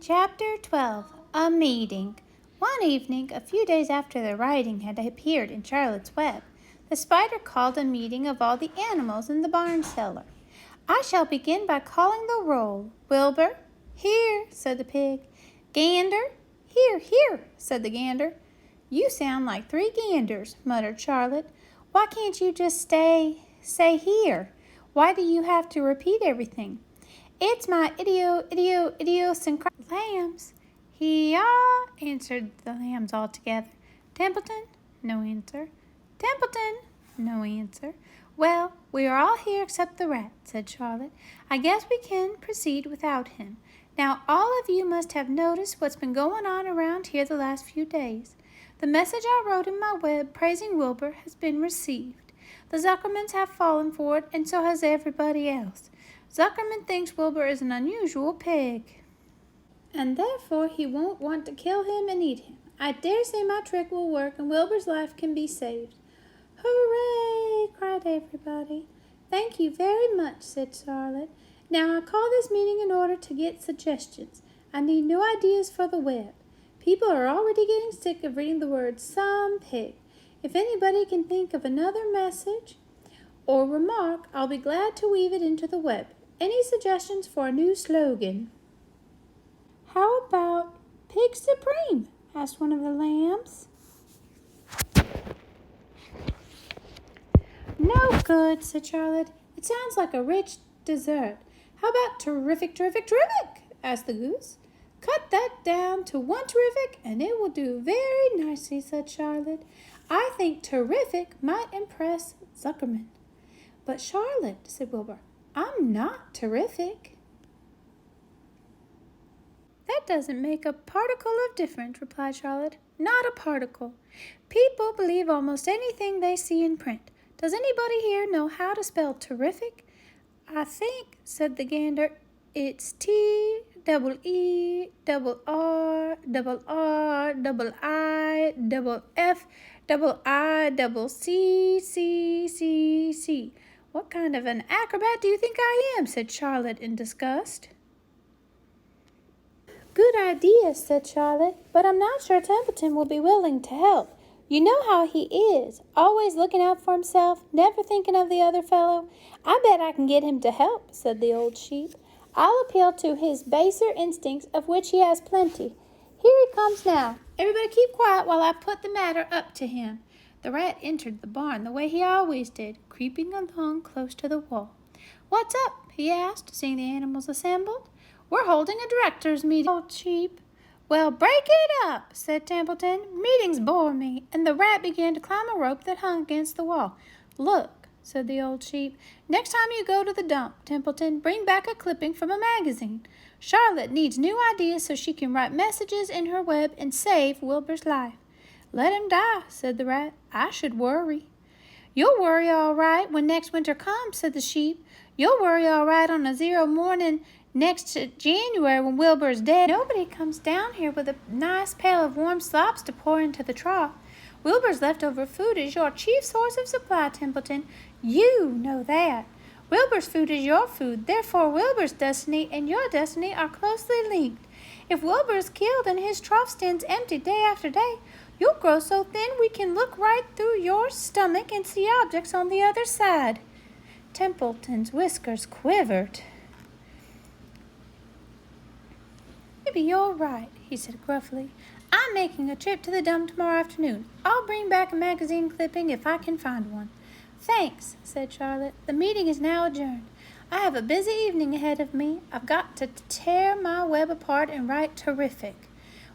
Chapter 12. A Meeting. One evening, a few days after the writing had appeared in Charlotte's Web, the spider called a meeting of all the animals in the barn cellar. "I shall begin by calling the roll. Wilbur." "Here," said the pig. "Gander." "Here, here," said the gander. "You sound like three ganders," muttered Charlotte. "Why can't you just say here? Why do you have to repeat everything?" "It's my idiosyncratic lambs." "Hee-yaw," answered the lambs all together. "Templeton?" No answer. "Templeton?" No answer. "Well, we are all here except the rat," said Charlotte. "I guess we can proceed without him. Now, all of you must have noticed what's been going on around here the last few days. The message I wrote in my web praising Wilbur has been received. The Zuckermans have fallen for it, and so has everybody else. Zuckerman thinks Wilbur is an unusual pig, and therefore he won't want to kill him and eat him. I dare say my trick will work and Wilbur's life can be saved." "Hooray!" cried everybody. "Thank you very much," said Charlotte. "Now I call this meeting in order to get suggestions. I need new ideas for the web. People are already getting sick of reading the word some pig. If anybody can think of another message or remark, I'll be glad to weave it into the web. Any suggestions for a new slogan?" "How about Pig Supreme?" asked one of the lambs. "No good," said Charlotte. "It sounds like a rich dessert." "How about terrific, terrific, terrific?" asked the goose. "Cut that down to one terrific and it will do very nicely," said Charlotte. "I think terrific might impress Zuckerman." "But Charlotte," said Wilbur, "I'm not terrific." "That doesn't make a particle of difference," replied Charlotte. "Not a particle. People believe almost anything they see in print. Does anybody here know how to spell terrific?" "I think," said the gander, "it's T-double-E-double-R-double-I-double-F-double-I-double-C-C-C-C. "What kind of an acrobat do you think I am?" said Charlotte in disgust. "Good idea," said Charlotte, "but I'm not sure Templeton will be willing to help. You know how he is, always looking out for himself, never thinking of the other fellow." "I bet I can get him to help," said the old sheep. "I'll appeal to his baser instincts, of which he has plenty. Here he comes now. Everybody keep quiet while I put the matter up to him." The rat entered the barn the way he always did, creeping along close to the wall. "What's up?" he asked, seeing the animals assembled. "We're holding a directors' meeting, old sheep." "Well, break it up," said Templeton. "Meetings bore me." And the rat began to climb a rope that hung against the wall. "Look," said the old sheep. "Next time you go to the dump, Templeton, bring back a clipping from a magazine. Charlotte needs new ideas so she can write messages in her web and save Wilbur's life." "Let him die," said the rat. "I should worry." "You'll worry all right when next winter comes," said the sheep. "You'll worry all right on a 0 morning next January when Wilbur's dead. Nobody comes down here with a nice pail of warm slops to pour into the trough. Wilbur's leftover food is your chief source of supply, Templeton. You know that. Wilbur's food is your food. Therefore, Wilbur's destiny and your destiny are closely linked. If Wilbur is killed and his trough stands empty day after day, you'll grow so thin we can look right through your stomach and see objects on the other side." Templeton's whiskers quivered. "Maybe you're right," he said gruffly. "I'm making a trip to the dump tomorrow afternoon. I'll bring back a magazine clipping if I can find one." "Thanks," said Charlotte. "The meeting is now adjourned. I have a busy evening ahead of me. I've got to tear my web apart and write terrific."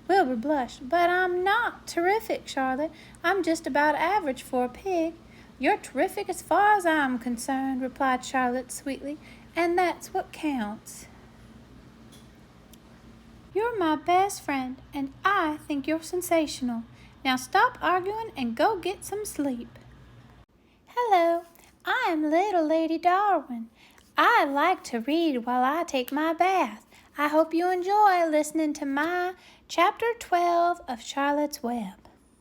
Wilbur blushed. "But I'm not terrific, Charlotte. I'm just about average for a pig." "You're terrific as far as I'm concerned," replied Charlotte sweetly, "and that's what counts. You're my best friend, and I think you're sensational. Now stop arguing and go get some sleep." "Hello, I'm Little Lady Darwin. I like to read while I take my bath. I hope you enjoy listening to my Chapter 12 of Charlotte's Web."